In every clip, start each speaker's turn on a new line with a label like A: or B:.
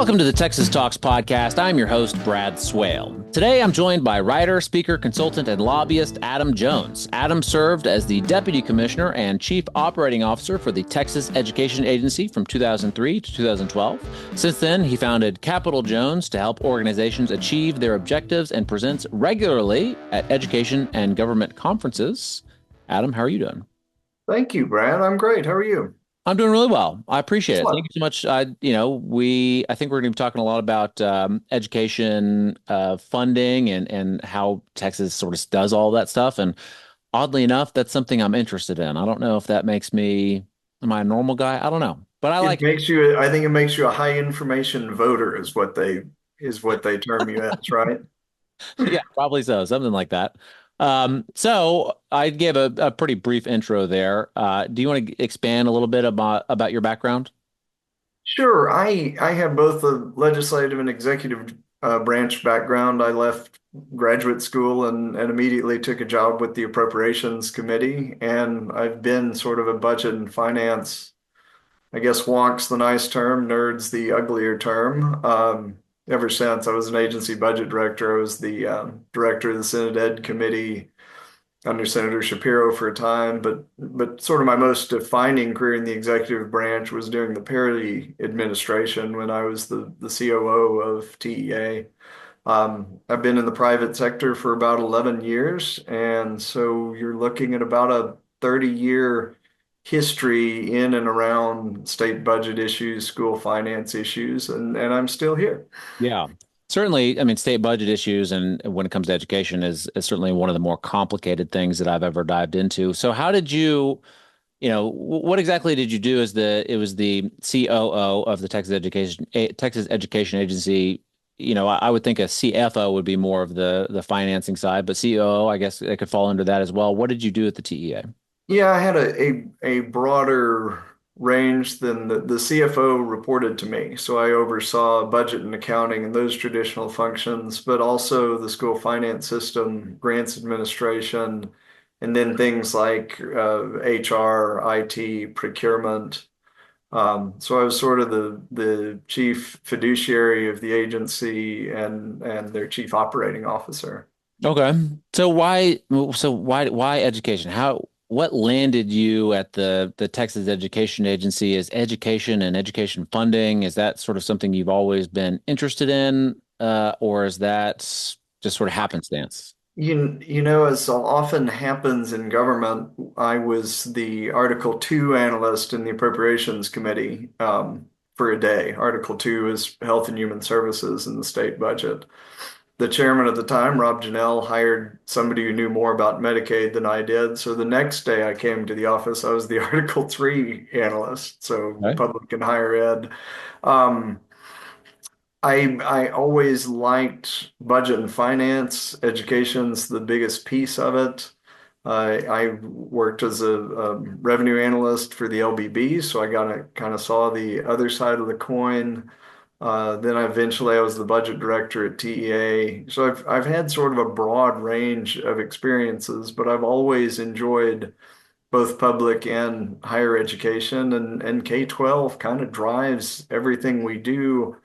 A: Welcome to the Texas Talks podcast. I'm your host, Brad Swale. Today, I'm joined by writer, speaker, consultant, and lobbyist Adam Jones. Adam served as the Deputy Commissioner and Chief Operating Officer for the Texas Education Agency from 2003 to 2012. Since then, he founded CapitolJones to help organizations achieve their objectives and presents regularly at education and government conferences. Adam, how are you doing?
B: Thank you, Brad. I'm great. How are you?
A: I'm doing really well. I appreciate it. Thank
B: Excellent.
A: you so much. I think we're going to be talking a lot about education funding and how Texas sort of does all that stuff. And oddly enough, that's something I'm interested in. I don't know if that makes me, am I a normal guy? I don't know, but I
B: It
A: like
B: makes you, I think it makes you a high information voter is what they term you as, right?
A: it. Yeah, probably so, something like that. So I gave a pretty brief intro there. Do you want to expand a little bit about your background?
B: Sure. I have both a legislative and executive branch background. I left graduate school and immediately took a job with the Appropriations Committee, and I've been sort of a budget and finance, I guess wonk's the nice term, nerd's the uglier term. Ever since I was an agency budget director, I was the director of the Senate Ed Committee under Senator Shapiro for a time, but sort of my most defining career in the executive branch was during the Perry administration when I was the COO of TEA. I've been in the private sector for about 11 years, and so you're looking at about a 30-year history in and around state budget issues, school finance issues, and I'm still here.
A: Yeah. Certainly, I mean, state budget issues and when it comes to education is certainly one of the more complicated things that I've ever dived into. So how did you, what exactly did you do as it was the COO of the Texas Education Agency? I would think a CFO would be more of the financing side, but COO, I guess it could fall under that as well. What did you do at the TEA?
B: Yeah, I had a broader range than the CFO reported to me. So I oversaw budget and accounting and those traditional functions, but also the school finance system, grants administration, and then things like HR, IT, procurement. So I was sort of the chief fiduciary of the agency and their chief operating officer.
A: Okay. So why education? What landed you at the Texas Education Agency? Is education and education funding, is that sort of something you've always been interested in? Or is that just sort of happenstance?
B: As so often happens in government, I was the Article 2 analyst in the Appropriations Committee for a day. Article 2 is Health and Human Services in the state budget. The chairman at the time, Rob Janelle, hired somebody who knew more about Medicaid than I did. So the next day I came to the office, I was the Article 3 analyst, so
A: Okay.
B: public and higher ed. Um, I always liked budget and finance. Education's the biggest piece of it. I worked as a revenue analyst for the LBB, so I got to kind of saw the other side of the coin. Then I was the budget director at TEA. So I've had sort of a broad range of experiences, but I've always enjoyed both public and higher education, and K-12 kind of drives everything we do,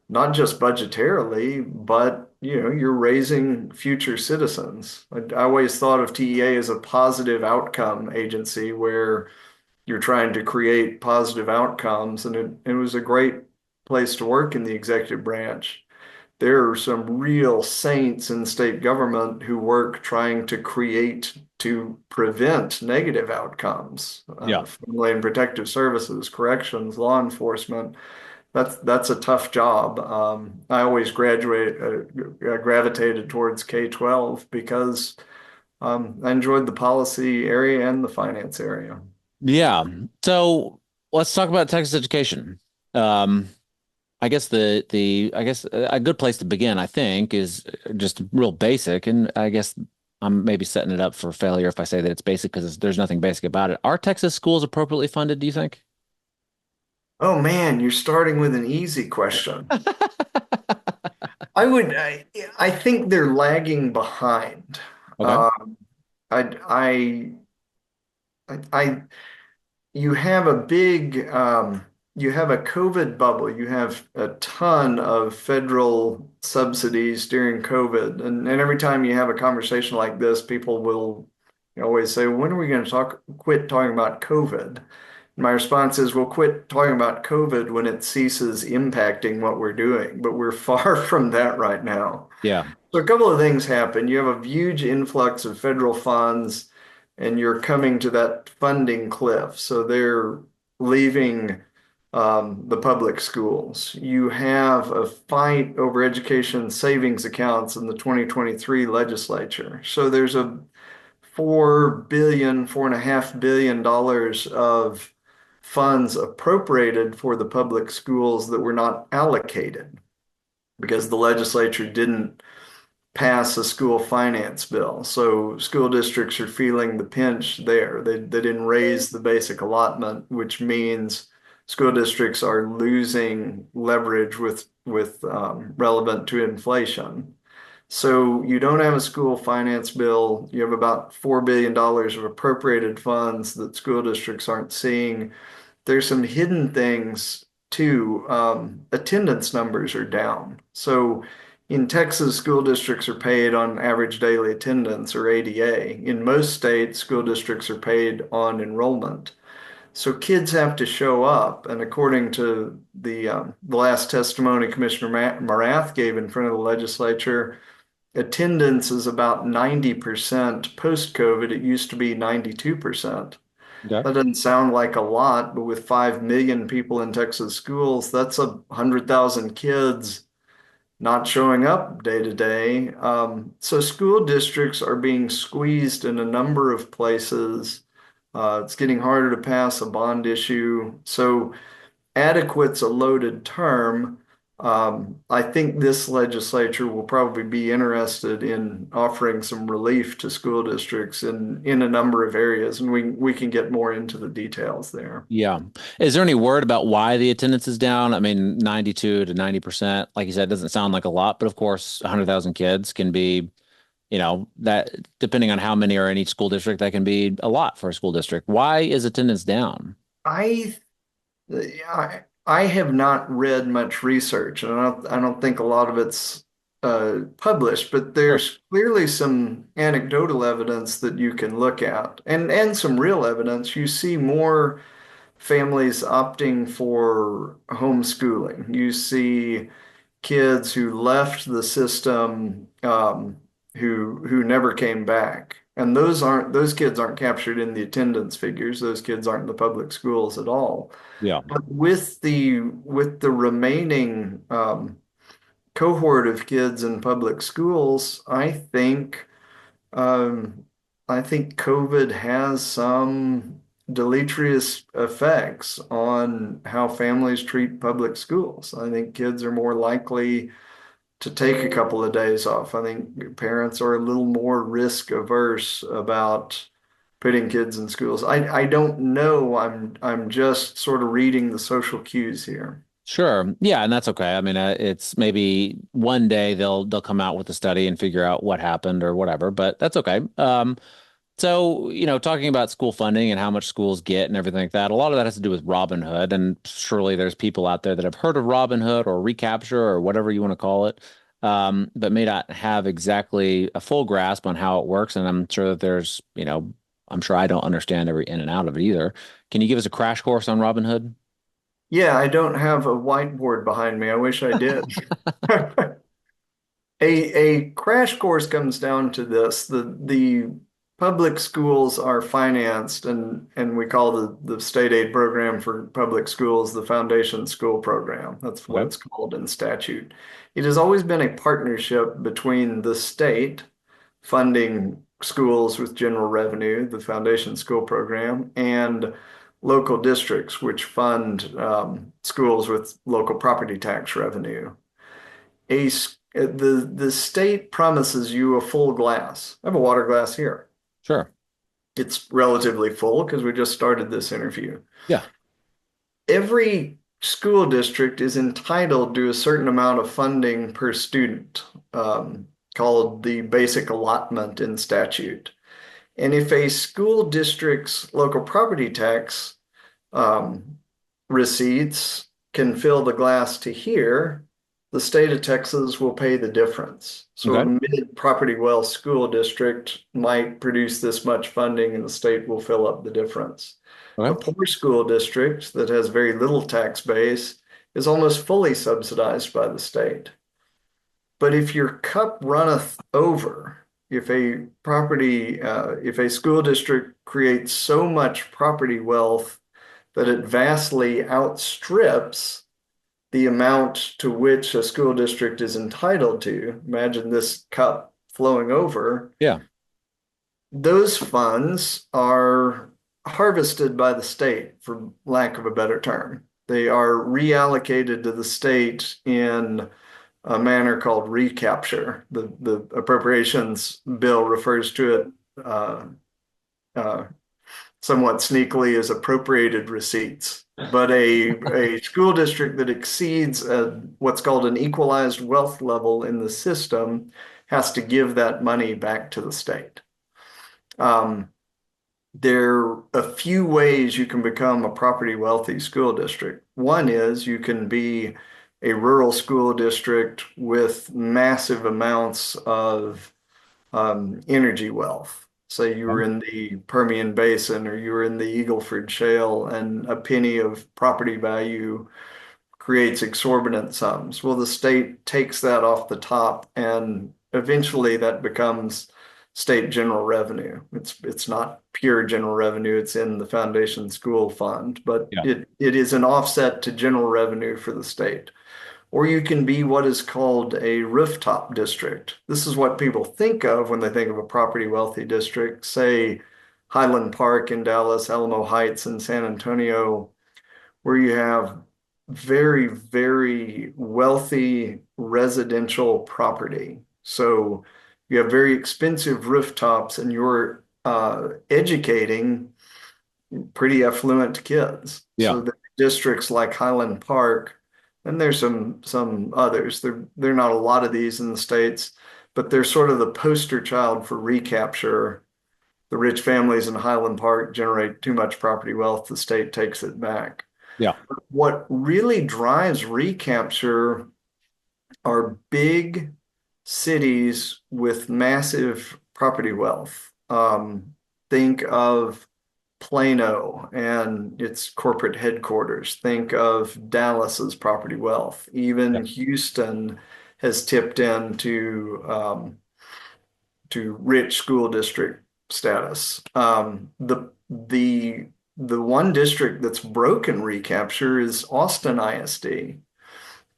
B: not just budgetarily, but you're raising future citizens. I always thought of TEA as a positive outcome agency where you're trying to create positive outcomes, and it was a great place to work in the executive branch. There are some real saints in state government who work trying to prevent negative outcomes,
A: Yeah.
B: family and protective services, corrections, law enforcement. That's a tough job. I always gravitated towards K-12 because I enjoyed the policy area and the finance area.
A: Yeah. So let's talk about Texas education. Um, I guess I guess a good place to begin, I think, is just real basic. And I guess I'm maybe setting it up for failure if I say that it's basic because there's nothing basic about it. Are Texas schools appropriately funded, do you think?
B: Oh man, you're starting with an easy question. I think they're lagging behind.
A: Okay.
B: Um, I, I, I, you have a big you have a COVID bubble. You have a ton of federal subsidies during COVID. And every time you have a conversation like this, people will always say, when are we going to quit talking about COVID? My response is, we'll quit talking about COVID when it ceases impacting what we're doing, but we're far from that right now.
A: Yeah.
B: So a couple of things happen. You have a huge influx of federal funds, and you're coming to that funding cliff. So they're leaving the public schools. You have a fight over education savings accounts in the 2023 legislature. So there's a $4.5 billion of funds appropriated for the public schools that were not allocated because the legislature didn't pass a school finance bill. So school districts are feeling the pinch there. They didn't raise the basic allotment, which means school districts are losing leverage with relevant to inflation. So you don't have a school finance bill. You have about $4 billion of appropriated funds that school districts aren't seeing. There's some hidden things too. Attendance numbers are down. So in Texas, school districts are paid on average daily attendance, or ADA. In most states, school districts are paid on enrollment. So kids have to show up. And according to the last testimony Commissioner Marath gave in front of the legislature, attendance is about 90% post-COVID. It used to be 92%.
A: Okay.
B: That doesn't sound like a lot, but with 5 million people in Texas schools, that's 100,000 kids not showing up day to day. So school districts are being squeezed in a number of places. It's getting harder to pass a bond issue. So adequate's a loaded term. I think this legislature will probably be interested in offering some relief to school districts in a number of areas, and we can get more into the details there.
A: Yeah. Is there any word about why the attendance is down? I mean, 92 to 90%, like you said, doesn't sound like a lot, but of course, 100,000 kids can be, that depending on how many are in each school district, that can be a lot for a school district. Why is attendance down?
B: I I have not read much research, and I don't think a lot of it's published, but
A: Sure.
B: there's clearly some anecdotal evidence that you can look at, and some real evidence. You see more families opting for homeschooling. You see kids who left the system who never came back. And those kids aren't captured in the attendance figures. Those kids aren't in the public schools at all.
A: Yeah.
B: But with the remaining cohort of kids in public schools, um, I think COVID has some deleterious effects on how families treat public schools. I think kids are more likely to take a couple of days off. I think parents are a little more risk averse about putting kids in schools. I don't know. I'm just sort of reading the social cues here.
A: Sure. Yeah, and that's okay. I mean, it's maybe one day they'll come out with a study and figure out what happened or whatever, but that's okay. So, talking about school funding and how much schools get and everything like that, a lot of that has to do with Robin Hood. And surely there's people out there that have heard of Robin Hood or recapture or whatever you want to call it, but may not have exactly a full grasp on how it works. And I'm sure that I'm sure I don't understand every in and out of it either. Can you give us a crash course on Robin Hood?
B: Yeah, I don't have a whiteboard behind me. I wish I did. A crash course comes down to this. The public schools are financed, and we call the state aid program for public schools the foundation school program. That's what
A: Okay.
B: it's called in statute. It has always been a partnership between the state funding schools with general revenue, the foundation school program, and local districts, which fund schools with local property tax revenue. The state promises you a full glass. I have a water glass here.
A: Sure.
B: It's relatively full because we just started this interview.
A: Yeah.
B: Every school district is entitled to a certain amount of funding per student, called the basic allotment in statute. And if a school district's local property tax um, receipts can fill the glass to here, the state of Texas will pay the difference. So a
A: Okay.
B: mid-property wealth school district might produce this much funding and the state will fill up the difference. A
A: Okay.
B: poor school district that has very little tax base is almost fully subsidized by the state. But if your cup runneth over, if a school district creates so much property wealth that it vastly outstrips the amount to which a school district is entitled to, imagine this cup flowing over,
A: Yeah.
B: those funds are harvested by the state, for lack of a better term. They are reallocated to the state in a manner called recapture. The appropriations bill refers to it uh, somewhat sneakily as appropriated receipts. But a school district that exceeds what's called an equalized wealth level in the system has to give that money back to the state. Um, there are a few ways you can become a property wealthy school district. One is you can be a rural school district with massive amounts of energy wealth. Say you were
A: Okay.
B: in the Permian Basin or you were in the Eagleford Shale and a penny of property value creates exorbitant sums. Well, the state takes that off the top and eventually that becomes state general revenue. It's not pure general revenue, it's in the foundation school fund, but
A: Yeah.
B: it is an offset to general revenue for the state. Or you can be what is called a rooftop district. This is what people think of when they think of a property wealthy district, say Highland Park in Dallas, Alamo Heights in San Antonio, where you have very, very wealthy residential property. So you have very expensive rooftops and you're educating pretty affluent kids.
A: Yeah.
B: So the districts like Highland Park, and there's some others. There are not a lot of these in the States, but they're sort of the poster child for recapture. The rich families in Highland Park generate too much property wealth, the state takes it back.
A: Yeah.
B: What really drives recapture are big cities with massive property wealth. Think of Plano and its corporate headquarters. Think of Dallas's property wealth.
A: Yeah.
B: Even Houston has tipped into to rich school district status. The one district that's broken recapture is Austin ISD.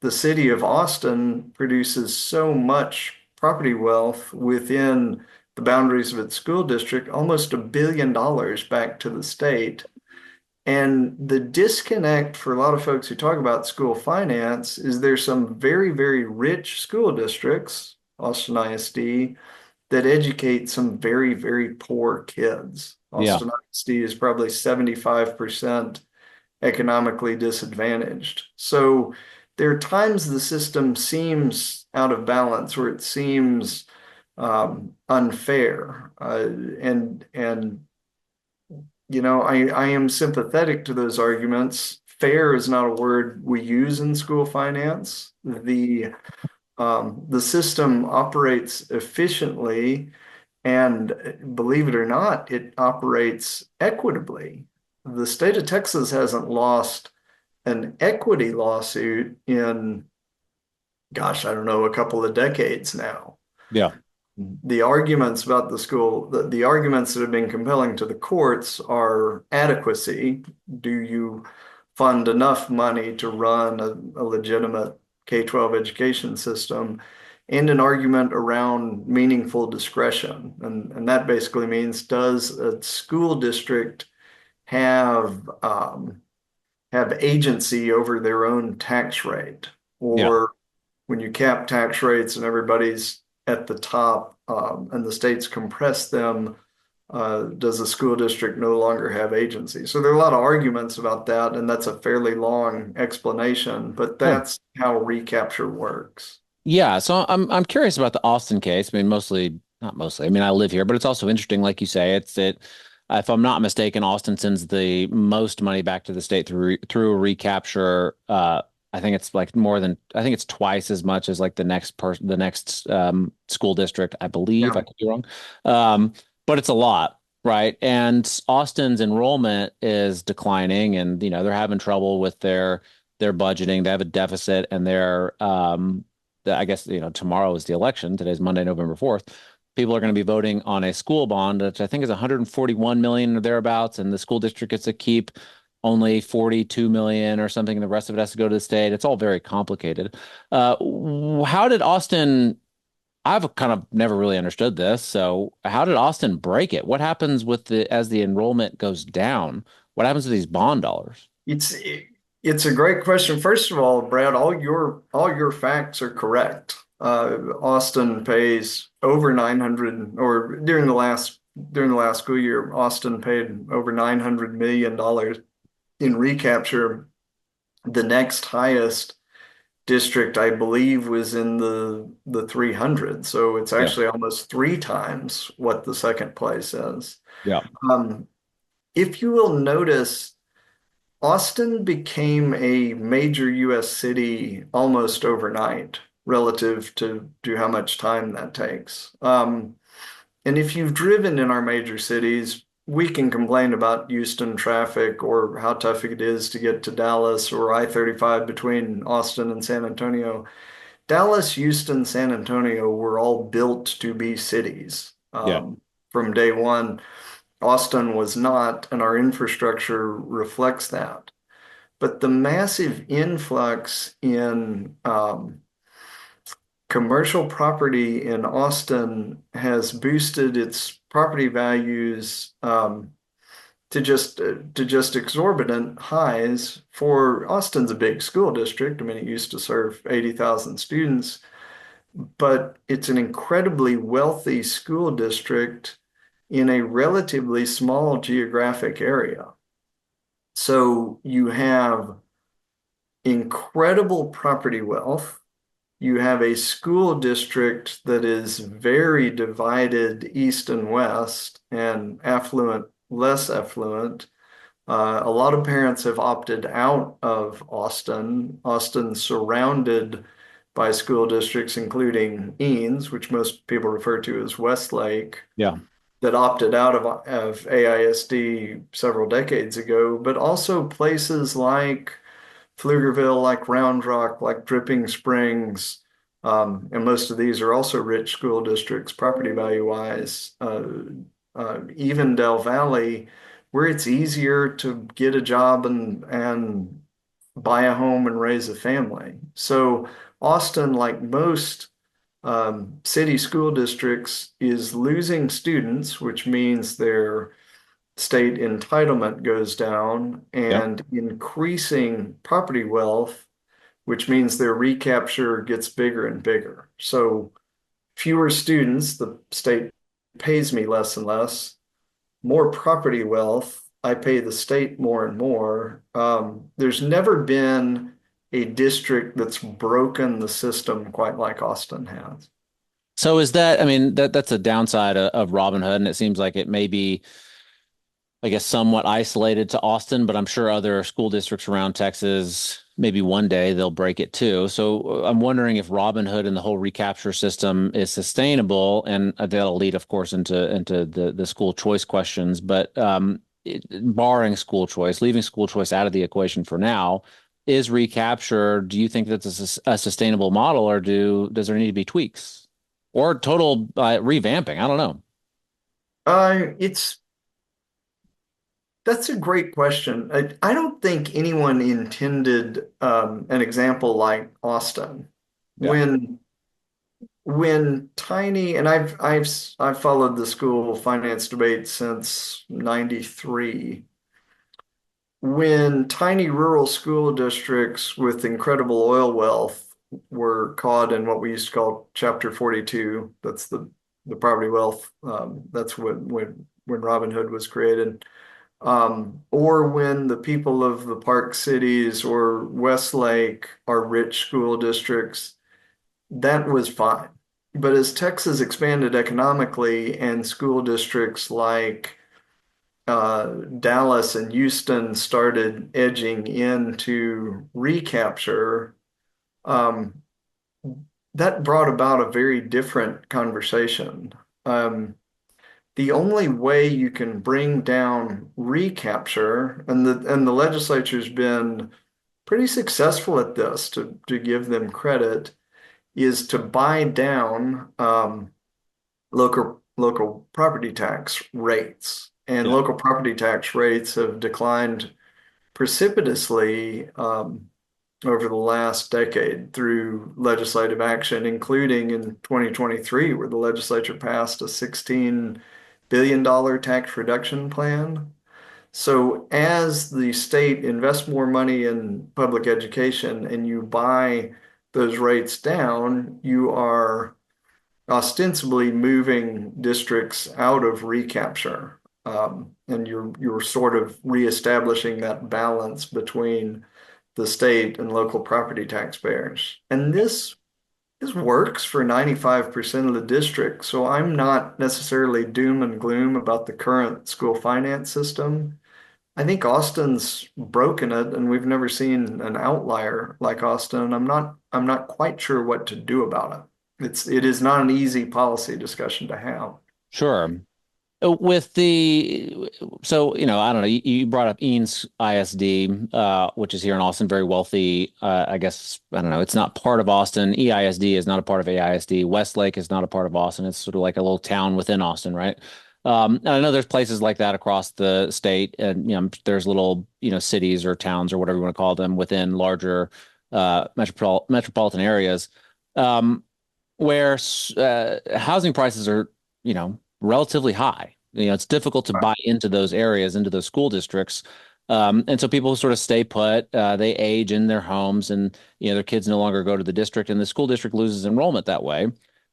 B: The city of Austin produces so much property wealth within the boundaries of its school district, almost $1 billion back to the state. And the disconnect for a lot of folks who talk about school finance is there's some very, very rich school districts, Austin ISD, that educate some very, very poor kids.
A: Yeah.
B: Austin ISD is probably 75% economically disadvantaged. So there are times the system seems out of balance or it seems unfair. And I am sympathetic to those arguments. Fair is not a word we use in school finance. The system operates efficiently, and believe it or not, it operates equitably. The state of Texas hasn't lost an equity lawsuit in, gosh, I don't know, a couple of decades now.
A: Yeah.
B: The arguments about the arguments that have been compelling to the courts are adequacy. Do you fund enough money to run a legitimate K-12 education system? And an argument around meaningful discretion. And that basically means, does a school district have have agency over their own tax rate?
A: Yeah.
B: Or when you cap tax rates and everybody's at the top and the states compress them, does the school district no longer have agency? So there are a lot of arguments about that, and that's a fairly long explanation, but
A: Sure.
B: that's how recapture works.
A: Yeah, so I'm curious about the Austin case. I mean, mostly, not mostly. I mean, I live here, but it's also interesting, like you say, it's it. If I'm not mistaken, Austin sends the most money back to the state through a recapture. I think it's like more than I think it's twice as much as like the next school district, I believe. I
B: Yeah.
A: could be wrong, but it's a lot, right? And Austin's enrollment is declining, and they're having trouble with their budgeting. They have a deficit, and I guess tomorrow is the election. Today's Monday, November 4th. People are going to be voting on a school bond, which I think is 141 million or thereabouts, and the school district gets to keep only 42 million or something, and the rest of it has to go to the state. It's all very complicated. How did Austin? I've kind of never really understood this. So, how did Austin break it? What happens with the as the enrollment goes down? What happens to these bond dollars?
B: It's it's a great question. First of all, Brad, all your facts are correct. Austin pays over 900, or during the last school year, Austin paid over $900 million in recapture. The next highest district, I believe, was in the 300. So it's
A: Yeah.
B: actually almost three times what the second place is.
A: Yeah.
B: Um, if you will notice, Austin became a major US city almost overnight relative to how much time that takes. And if you've driven in our major cities, we can complain about Houston traffic or how tough it is to get to Dallas or I-35 between Austin and San Antonio. Dallas, Houston, San Antonio were all built to be cities
A: Yeah.
B: from day one. Austin was not, and our infrastructure reflects that. But the massive influx in commercial property in Austin has boosted its property values to just exorbitant highs. For Austin's a big school district. I mean, it used to serve 80,000 students, but it's an incredibly wealthy school district in a relatively small geographic area. So you have incredible property wealth. You have a school district that is very divided east and west, and affluent, less affluent. A lot of parents have opted out of Austin. Austin's surrounded by school districts, including Eanes, which most people refer to as Westlake,
A: Yeah.
B: that opted out of AISD several decades ago, but also places like Pflugerville, like Round Rock, like Dripping Springs. And most of these are also rich school districts, property value wise. Even Del Valley, where it's easier to get a job and buy a home and raise a family. So Austin, like most city school districts, is losing students, which means their state entitlement goes down,
A: Yeah.
B: and increasing property wealth, which means their recapture gets bigger and bigger. So fewer students, the state pays me less and less. More property wealth, I pay the state more and more. There's never been a district that's broken the system quite like Austin has.
A: So is that, I mean, that's a downside of Robin Hood, and it seems like it may be, I guess, somewhat isolated to Austin, but I'm sure other school districts around Texas, maybe one day they'll break it too. So I'm wondering if Robin Hood and the whole recapture system is sustainable, and that'll lead, of course, into the school choice questions. But barring school choice, leaving school choice out of the equation for now, is recapture, do you think that's a sustainable model, or does there need to be tweaks or total revamping? I don't know.
B: It's That's a great question. I don't think anyone intended an example like Austin.
A: Yeah.
B: When when Tiny, and I've followed the school finance debate since '93. When tiny rural school districts with incredible oil wealth were caught in what we used to call Chapter 42, that's the property wealth. That's when Robin Hood was created. Or when the people of the Park Cities or Westlake are rich school districts, that was fine. But as Texas expanded economically and school districts like Dallas and Houston started edging into recapture, um, that brought about a very different conversation. Um, the only way you can bring down recapture, and the legislature's been pretty successful at this, to give them credit, is to buy down local property tax rates. And
A: Yeah.
B: local property tax rates have declined precipitously over the last decade through legislative action, including in 2023, where the legislature passed a $16 billion tax reduction plan. So as the state invests more money in public education and you buy those rates down, you are ostensibly moving districts out of recapture. And you're sort of reestablishing that balance between the state and local property taxpayers. And this works for 95% of the district. So I'm not necessarily doom and gloom about the current school finance system. I think Austin's broken it, and we've never seen an outlier like Austin. I'm not quite sure what to do about it. It is not an easy policy discussion to have.
A: Sure. With the so I don't know. You brought up Eanes ISD, which is here in Austin, very wealthy. I guess I don't know. It's not part of Austin. EISD is not a part of AISD. Westlake is not a part of Austin. It's sort of like a little town within Austin, right? And I know there's places like that across the state, and there's little cities or towns or whatever you want to call them within larger metropolitan areas, um, where housing prices are relatively high. It's difficult to buy into those areas, into those school districts. And so people sort of stay put, they age in their homes, and their kids no longer go to the district, and the school district loses enrollment that way.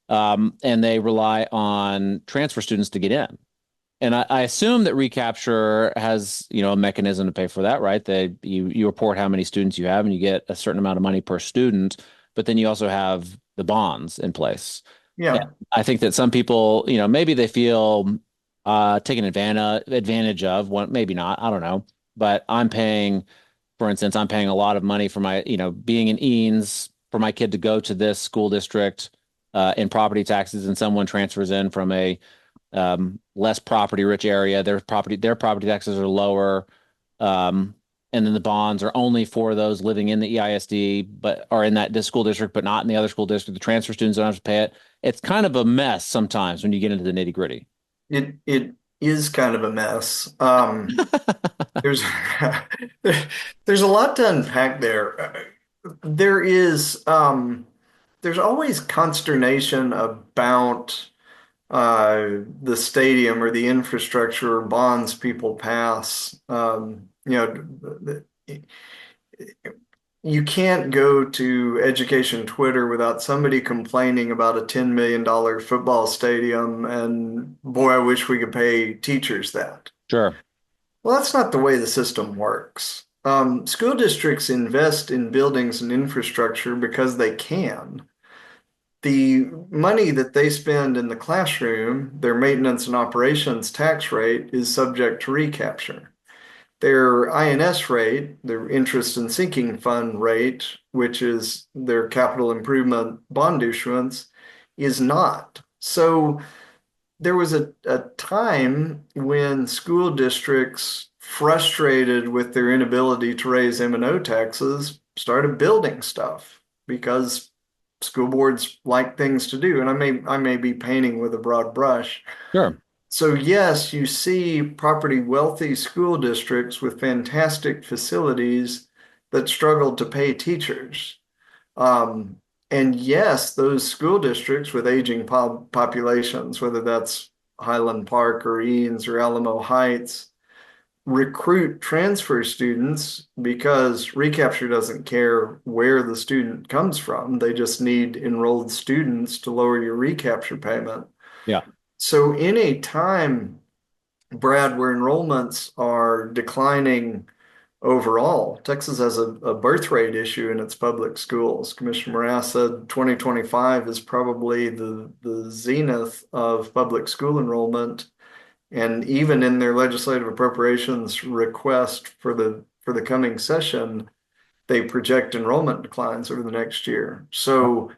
A: And they rely on transfer students to get in. And I assume that recapture has, a mechanism to pay for that, right? You report how many students you have, and you get a certain amount of money per student, but then you also have the bonds in place. And
B: Yeah.
A: I think that some people, maybe they feel taken advantage of, one, maybe not, I don't know. But for instance, I'm paying a lot of money for my, being in Eanes for my kid to go to this school district in property taxes, and someone transfers in from a less property rich area. Their property taxes are lower. Um, and then the bonds are only for those living in the EISD, but are in that school district, but not in the other school district. The transfer students don't have to pay it. It's kind of a mess sometimes when you get into the nitty gritty.
B: It is kind of a mess. There's there's a lot to unpack there. There is there's always consternation about the stadium or the infrastructure or bonds people pass. You can't go to education Twitter without somebody complaining about a $10 million football stadium, and boy, I wish we could pay teachers that.
A: Sure.
B: Well, that's not the way the system works. School districts invest in buildings and infrastructure because they can. The money that they spend in the classroom, their maintenance and operations tax rate, is subject to recapture. Their INS rate, their interest and sinking fund rate, which is their capital improvement bond issuance, is not. So there was a time when school districts, frustrated with their inability to raise M&O taxes, started building stuff because school boards like things to do. And I may be painting with a broad brush.
A: Sure.
B: So yes, you see property wealthy school districts with fantastic facilities that struggle to pay teachers. Um, and yes, those school districts with aging populations, whether that's Highland Park or Eanes or Alamo Heights, recruit transfer students because recapture doesn't care where the student comes from. They just need enrolled students to lower your recapture payment.
A: Yeah.
B: So in a time, Brad, where enrollments are declining overall, Texas has a birth rate issue in its public schools. Commissioner Morass said 2025 is probably the zenith of public school enrollment. And even in their legislative appropriations request for the coming session, they project enrollment declines over the next year. So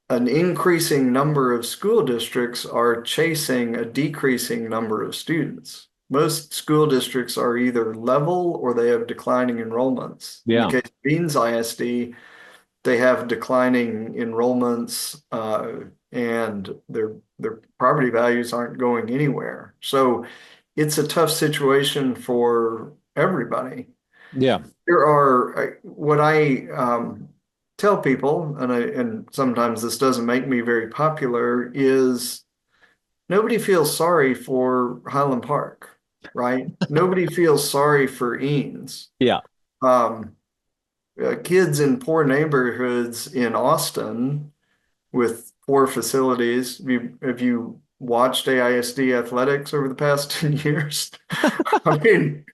B: an increasing number of school districts are chasing a decreasing number of students. Most school districts are either level or they have declining enrollments. In the
A: Yeah.
B: case of Beans ISD, they have declining enrollments, and their property values aren't going anywhere. So it's a tough situation for everybody.
A: Yeah.
B: There are what I tell people, and sometimes this doesn't make me very popular, is nobody feels sorry for Highland Park, right? Nobody feels sorry for Eanes.
A: Yeah.
B: Um, Kids in poor neighborhoods in Austin with poor facilities. Have you watched AISD athletics over the past 10 years? I mean,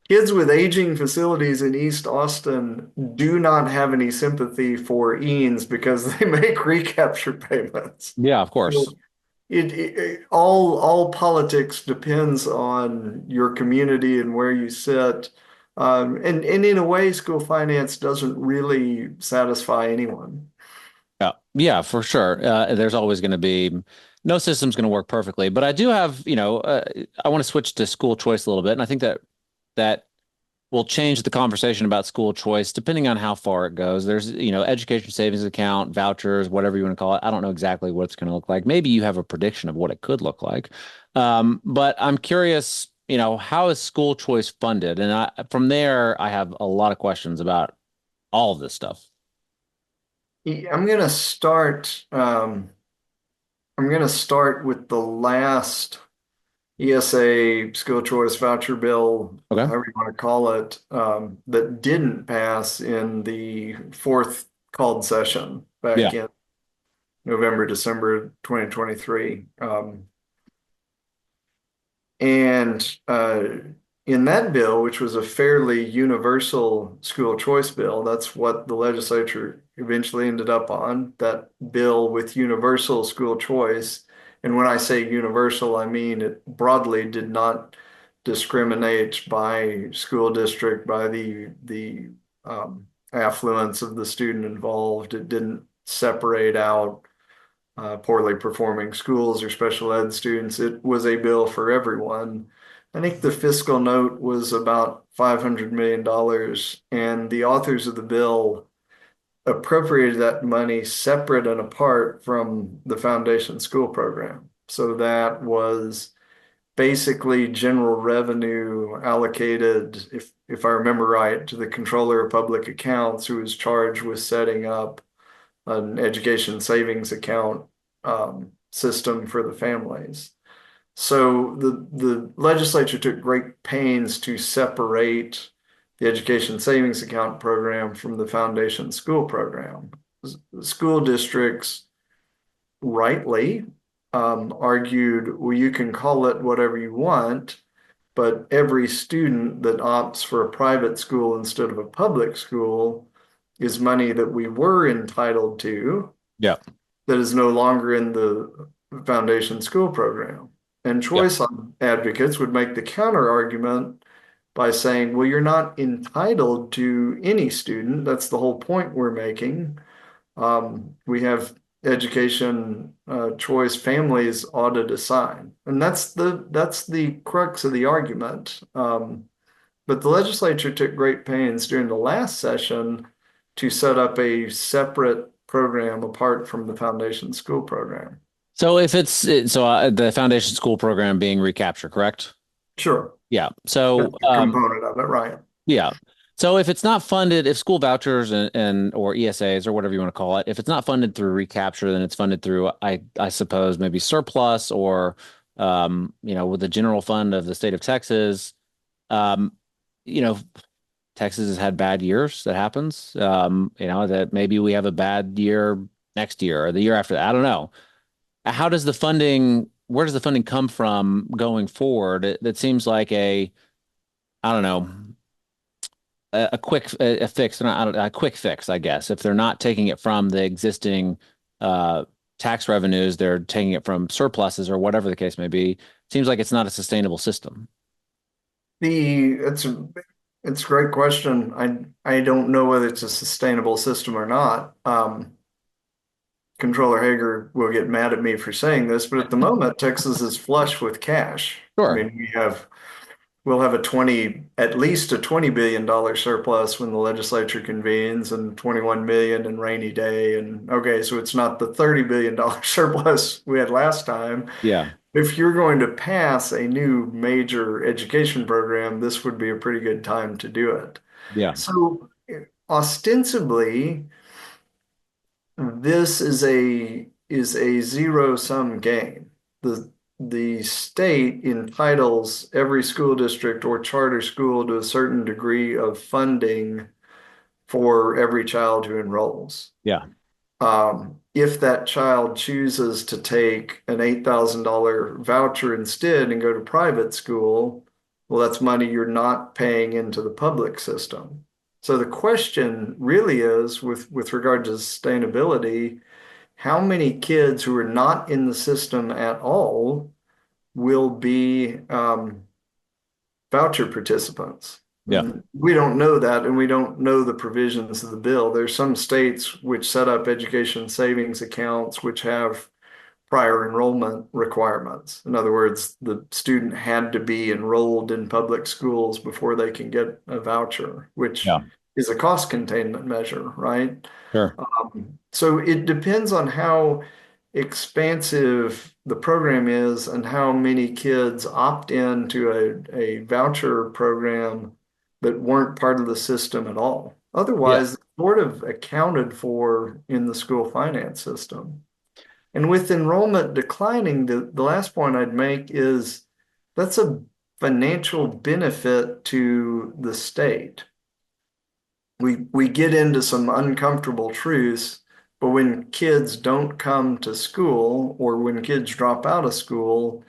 B: kids with aging facilities in East Austin do not have any sympathy for Eanes because they make recapture payments.
A: Yeah, of course.
B: So all politics depends on your community and where you sit. And in a way, school finance doesn't really satisfy anyone.
A: Yeah, yeah, for sure. There's always going to be no system's going to work perfectly, but I do have, I want to switch to school choice a little bit, and I think that will change the conversation about school choice depending on how far it goes. There's, education savings account, vouchers, whatever you want to call it. I don't know exactly what it's going to look like. Maybe you have a prediction of what it could look like. But I'm curious, how is school choice funded? And from there, I have a lot of questions about all of this stuff.
B: I'm gonna start. I'm gonna start with the last ESA school choice voucher bill,
A: Okay.
B: however you want to call it, that didn't pass in the fourth called session
A: Yeah.
B: back in November, December 2023. And in that bill, which was a fairly universal school choice bill, that's what the legislature eventually ended up on, that bill with universal school choice. And when I say universal, I mean it broadly did not discriminate by school district, by the affluence of the student involved. It didn't separate out poorly performing schools or special ed students. It was a bill for everyone. I think the fiscal note was about $500 million, and the authors of the bill appropriated that money separate and apart from the foundation school program. So that was basically general revenue allocated, if I remember right, to the controller of public accounts, who was charged with setting up an education savings account system for the families. So the legislature took great pains to separate the education savings account program from the foundation school program. School districts rightly argued, well, you can call it whatever you want, but every student that opts for a private school instead of a public school is money that we were entitled to
A: Yeah.
B: that is no longer in the foundation school program. And
A: Yeah.
B: choice advocates would make the counter argument by saying, well, you're not entitled to any student. That's the whole point we're making. We have education choice families ought to decide. And that's the crux of the argument. But the legislature took great pains during the last session to set up a separate program apart from the foundation school program.
A: So if the foundation school program being recapture, correct?
B: Sure,
A: Yeah.
B: that's
A: So
B: a component of it, right?
A: yeah. So if it's not funded, if school vouchers and or ESAs or whatever you want to call it, if it's not funded through recapture, then it's funded through I suppose maybe surplus or with the general fund of the state of Texas. Um, you know, Texas has had bad years. That happens. That maybe we have a bad year next year or the year after that. I don't know. How does the funding, where does the funding come from going forward? That seems like I don't know, a quick a fix, not, I don't, a quick fix, I guess. If they're not taking it from the existing tax revenues, they're taking it from surpluses or whatever the case may be Seems like it's not a sustainable system.
B: The it's a great question. I don't know whether it's a sustainable system or not. Controller Hager will get mad at me for saying this, but at the moment, Texas is flush with cash. I
A: Sure.
B: mean, we'll have at least a $20 billion surplus when the legislature convenes, and 21 million in rainy day. And okay, so it's not the $30 billion surplus we had last time.
A: Yeah.
B: If you're going to pass a new major education program, this would be a pretty good time to do it.
A: Yeah.
B: So ostensibly, this is a zero-sum game. The state entitles every school district or charter school to a certain degree of funding for every child who enrolls.
A: Yeah.
B: If that child chooses to take an $8,000 voucher instead and go to private school, well, that's money you're not paying into the public system. So the question really is, with regard to sustainability, how many kids who are not in the system at all will be voucher participants?
A: Yeah.
B: We don't know that, and we don't know the provisions of the bill. There's some states which set up education savings accounts which have prior enrollment requirements. In other words, the student had to be enrolled in public schools before they can get a voucher, which
A: Yeah.
B: is a cost containment measure, right?
A: Sure.
B: So it depends on how expansive the program is and how many kids opt into a voucher program that weren't part of the system at all.
A: Yeah.
B: Otherwise, it's sort of accounted for in the school finance system. And with enrollment declining, the last point I'd make is that's a financial benefit to the state. We get into some uncomfortable truths, but when kids don't come to school or when kids drop out of school,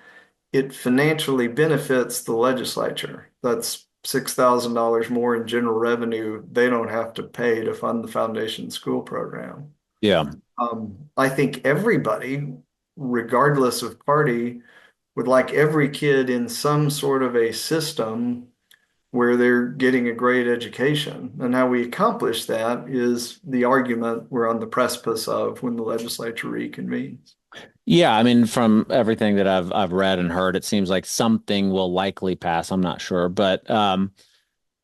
B: it financially benefits the legislature. That's $6,000 more in general revenue they don't have to pay to fund the foundation school program.
A: Yeah.
B: I think everybody, regardless of party, would like every kid in some sort of a system where they're getting a great education. And how we accomplish that is the argument we're on the precipice of when the legislature reconvenes.
A: Yeah, I mean, from everything that I've read and heard, it seems like something will likely pass. I'm not sure, but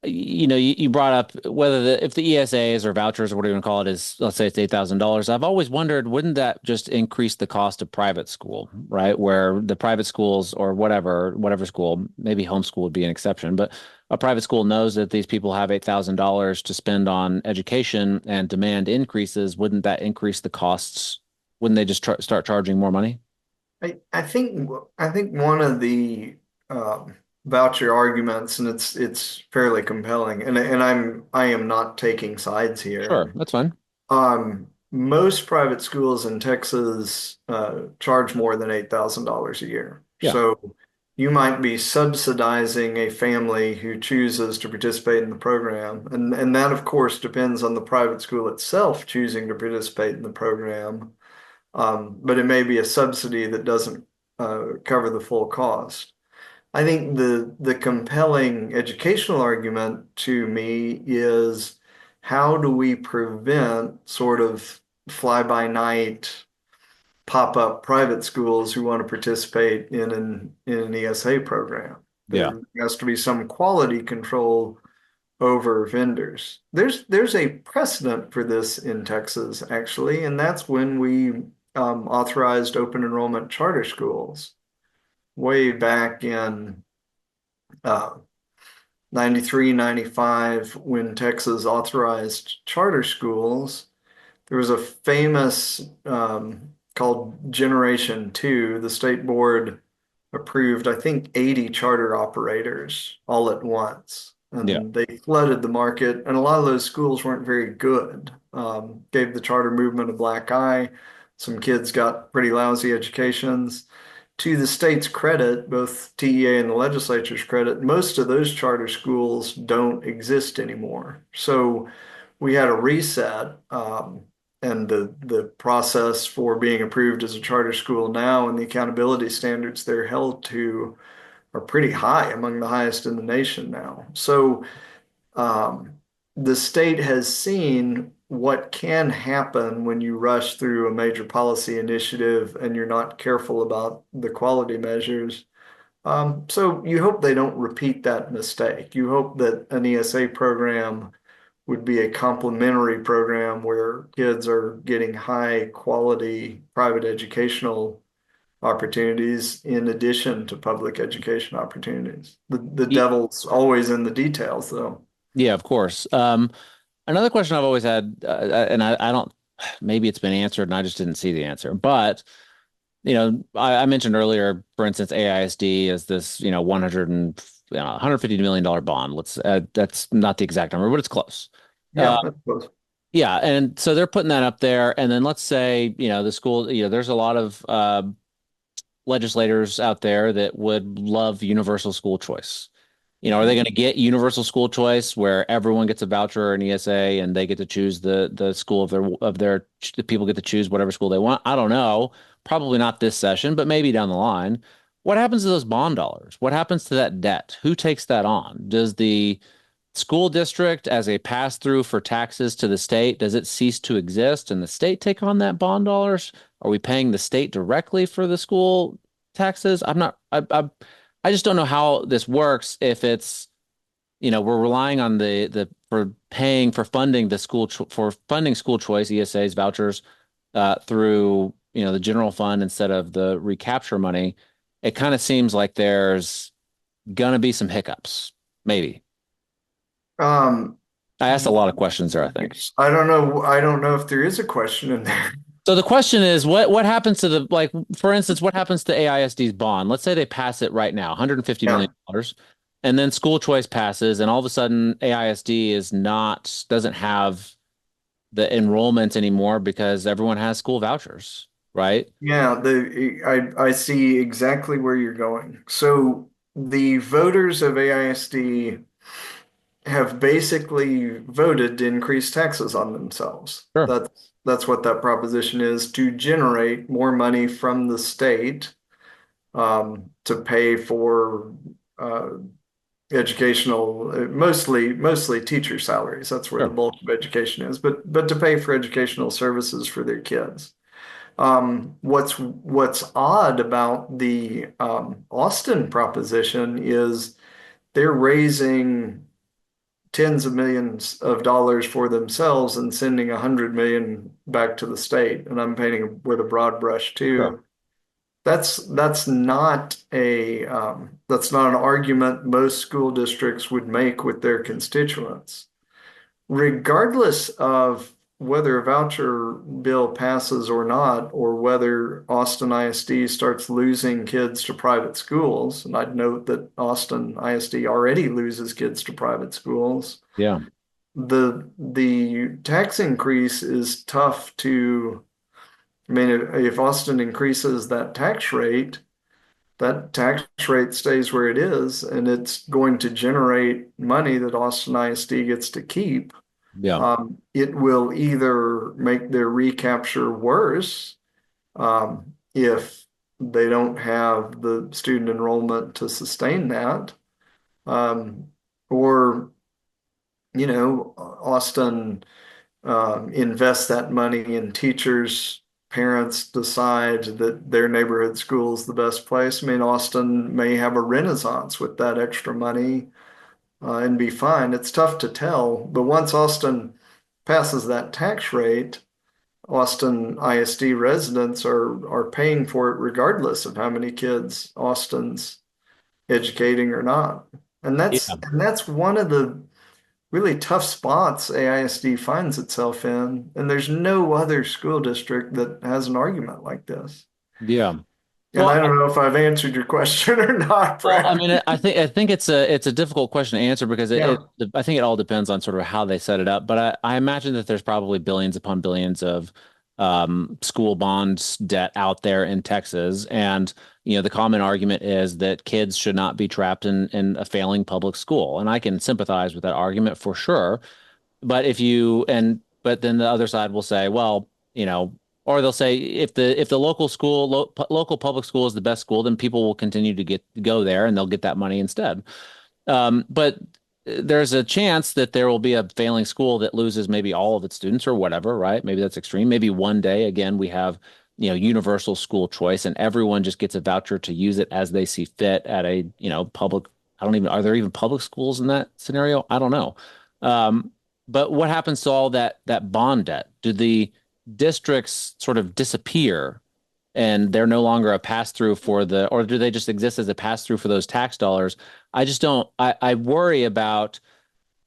A: you brought up whether if the ESAs or vouchers or whatever you want to call it is, let's say it's $8,000. I've always wondered, wouldn't that just increase the cost of private school, right? Where the private schools or whatever school, maybe homeschool would be an exception, but a private school knows that these people have $8,000 to spend on education and demand increases. Wouldn't that increase the costs? Wouldn't they just start charging more money?
B: I think one of the voucher arguments, and it's fairly compelling, and I am not taking sides here.
A: Sure, that's fine.
B: Most private schools in Texas charge more than $8,000 a year.
A: Yeah,
B: So you might be subsidizing a family who chooses to participate in the program. And that, of course, depends on the private school itself choosing to participate in the program. But it may be a subsidy that doesn't cover the full cost. I think the compelling educational argument to me is how do we prevent sort of fly-by-night pop-up private schools who want to participate in an ESA program?
A: yeah,
B: There has to be some quality control over vendors. There's a precedent for this in Texas, actually, and that's when we authorized open enrollment charter schools way back in uh, 93, 95, when Texas authorized charter schools. There was a famous called Generation 2. The state board approved, I think, 80 charter operators all at once.
A: yeah,
B: And they flooded the market, and a lot of those schools weren't very good. Gave the charter movement a black eye. Some kids got pretty lousy educations. To the state's credit, both TEA and the legislature's credit, most of those charter schools don't exist anymore. So we had a reset. the process for being approved as a charter school now and the accountability standards they're held to are pretty high, among the highest in the nation now. So um, the state has seen what can happen when you rush through a major policy initiative and you're not careful about the quality measures. So you hope they don't repeat that mistake. You hope that an ESA program would be a complementary program where kids are getting high quality private educational opportunities in addition to public education opportunities. The
A: Ye-
B: devil's always in the details, though.
A: Yeah, of course. Another question I've always had, and I don't, maybe it's been answered and I just didn't see the answer, but I mentioned earlier, for instance, AISD is this, 150 million dollar bond. That's not the exact number, but it's close. Uh,
B: Yeah, I suppose.
A: yeah, and so they're putting that up there, and then let's say, the school, there's a lot of legislators out there that would love universal school choice. Are they going to get universal school choice where everyone gets a voucher or an ESA and they get to choose the school of their the people get to choose whatever school they want? I don't know. Probably not this session, but maybe down the line. What happens to those bond dollars? What happens to that debt? Who takes that on? Does the school district as a pass through for taxes to the state, does it cease to exist and the state take on that bond dollars? Are we paying the state directly for the school taxes? I'm not, I just don't know how this works if it's, we're relying on the for paying for funding the for funding school choice, ESAs, vouchers, through, the general fund instead of the recapture money. It kind of seems like there's gonna be some hiccups, maybe.
B: Um,
A: I asked a lot of questions there, I think.
B: I don't know. I don't know if there is a question in there.
A: So the question is, what happens to the like, for instance, what happens to AISD's bond? Let's say they pass it right now, $150
B: Yeah.
A: million, and then school choice passes, and all of a sudden AISD doesn't have the enrollment anymore because everyone has school vouchers, right?
B: Yeah, I see exactly where you're going. So the voters of AISD have basically voted to increase taxes on themselves.
A: Sure.
B: That's what that proposition is, to generate more money from the state to pay for educational, mostly teacher salaries. That's where the
A: Sure.
B: bulk of education is, but to pay for educational services for their kids. What's odd about the Austin proposition is they're raising tens of millions of dollars for themselves and sending 100 million back to the state. And I'm painting with a broad brush
A: Sure.
B: too. That's not an argument most school districts would make with their constituents. Regardless of whether a voucher bill passes or not, or whether Austin ISD starts losing kids to private schools, and I'd note that Austin ISD already loses kids to private schools,
A: Yeah.
B: the tax increase is tough to, I mean, if Austin increases that tax rate stays where it is, and it's going to generate money that Austin ISD gets to keep.
A: Yeah.
B: It will either make their recapture worse if they don't have the student enrollment to sustain that, um, or Austin invest that money in teachers. Parents decide that their neighborhood school is the best place. I mean, Austin may have a renaissance with that extra money and be fine. It's tough to tell, but once Austin passes that tax rate, Austin ISD residents are paying for it regardless of how many kids Austin's educating or not.
A: Yeah.
B: And that's one of the really tough spots AISD finds itself in, and there's no other school district that has an argument like this.
A: Yeah.
B: And
A: Well,
B: I don't know if I've answered your question or not,
A: Well, I
B: Brad.
A: mean, I think it's a difficult question to answer because
B: Yeah.
A: I think it all depends on sort of how they set it up. But I imagine that there's probably billions upon billions of school bonds debt out there in Texas, and the common argument is that kids should not be trapped in a failing public school, and I can sympathize with that argument for sure. But if you and But then the other side will say, well, or they'll say if the local school, local public school is the best school, then people will continue to go there and they'll get that money instead. But there's a chance that there will be a failing school that loses maybe all of its students or whatever, right? Maybe that's extreme. Maybe one day, again, we have, universal school choice and everyone just gets a voucher to use it as they see fit at a, public. I don't even, are there even public schools in that scenario? I don't know. But what happens to all that bond debt? Do the districts sort of disappear and they're no longer a pass through or do they just exist as a pass through for those tax dollars? I just don't, I worry about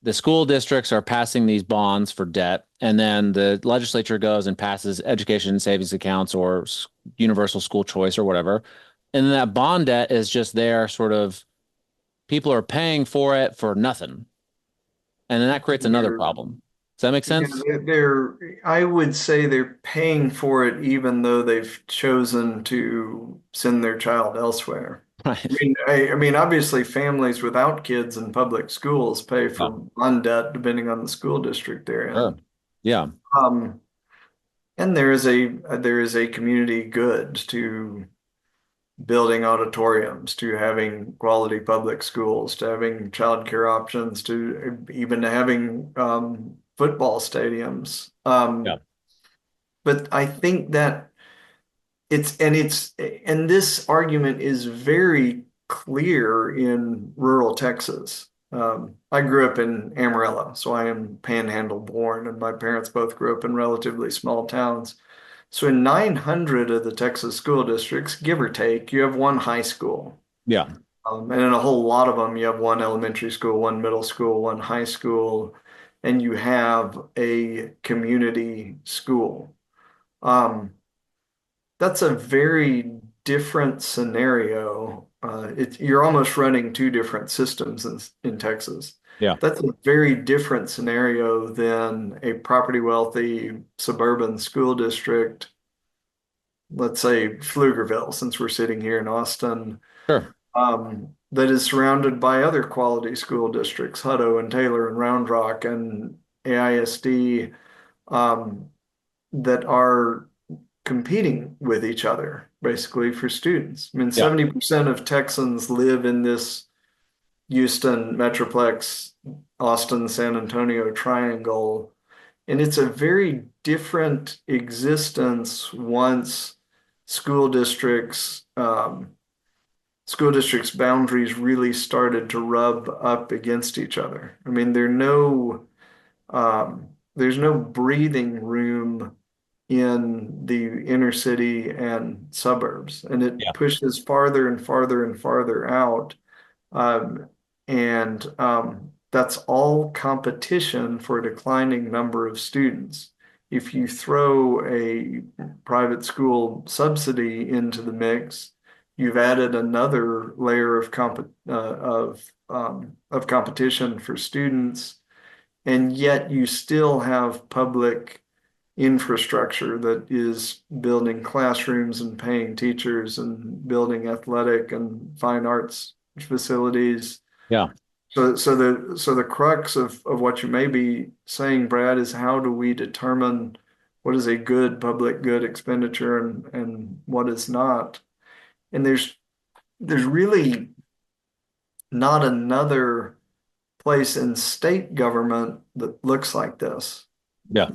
A: the school districts are passing these bonds for debt, and then the legislature goes and passes education savings accounts or universal school choice or whatever. And then that bond debt is just there, sort of people are paying for it for nothing. And then that creates another
B: They're,
A: problem. Does that make
B: yeah,
A: sense?
B: I would say they're paying for it even though they've chosen to send their child elsewhere. I
A: Right.
B: mean, I mean, obviously, families without kids in public schools pay for
A: Yeah.
B: bond debt depending on the school district they're
A: Sure.
B: in.
A: Yeah.
B: Um, and there is a community good to building auditoriums, to having quality public schools, to having childcare options, to even having football stadiums.
A: Yeah.
B: But I think that and this argument is very clear in rural Texas. I grew up in Amarillo, so I am Panhandle born, and my parents both grew up in relatively small towns. So in 900 of the Texas school districts, give or take, you have one high school.
A: Yeah.
B: And in a whole lot of them, you have one elementary school, one middle school, one high school, and you have a community school. Um, that's a very different scenario. You're almost running two different systems in Texas.
A: Yeah.
B: That's a very different scenario than a property wealthy suburban school district, let's say Pflugerville, since we're sitting here in Austin,
A: Sure.
B: that is surrounded by other quality school districts, Hutto and Taylor and Round Rock and AISD, um, that are competing with each other basically for students. I mean,
A: Yeah.
B: 70% of Texans live in this Houston Metroplex, Austin, San Antonio triangle. And it's a very different existence once school districts, school districts' boundaries really started to rub up against each other. I mean, there's no breathing room in the inner city and suburbs, and it
A: Yeah.
B: pushes farther and farther and farther out. Um, and that's all competition for a declining number of students. If you throw a private school subsidy into the mix, you've added another layer of competition for students, and yet you still have public infrastructure that is building classrooms and paying teachers and building athletic and fine arts facilities.
A: Yeah.
B: So the crux of what you may be saying, Brad, is how do we determine what is a good public good expenditure and what is not? And there's really not another place in state government that looks like this.
A: Yeah.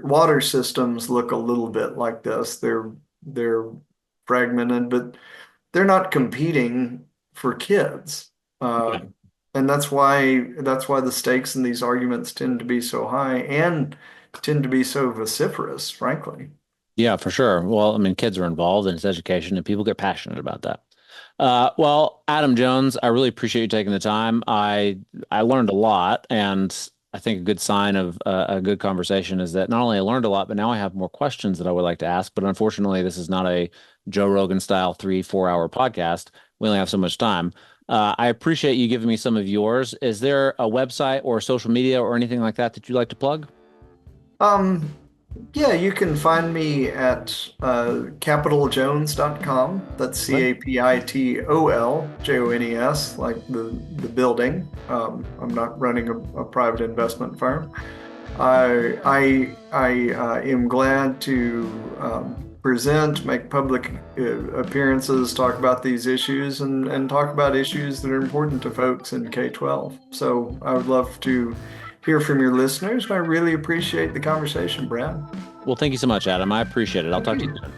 B: Water systems look a little bit like this. They're fragmented, but they're not competing for kids.
A: Yeah.
B: And that's why the stakes in these arguments tend to be so high and tend to be so vociferous, frankly.
A: Yeah, for sure. Well, I mean, kids are involved in its education and people get passionate about that. Well, Adam Jones, I really appreciate you taking the time. I learned a lot, and I think a good sign of a good conversation is that not only I learned a lot, but now I have more questions that I would like to ask. But unfortunately, this is not a Joe Rogan style 3, 4 hour podcast. We only have so much time. I appreciate you giving me some of yours. Is there a website or social media or anything like that that you'd like to plug?
B: Um, yeah, you can find me at CapitolJones.com. That's
A: Right.
B: CapitolJones, like the building. I'm not running a private investment firm. I am glad to present, make public appearances, talk about these issues, and talk about issues that are important to folks in K-12. So I would love to hear from your listeners, and I really appreciate the conversation, Brad.
A: Well, thank you so much, Adam. I appreciate it. I'll
B: Thank
A: talk to
B: you.
A: you soon.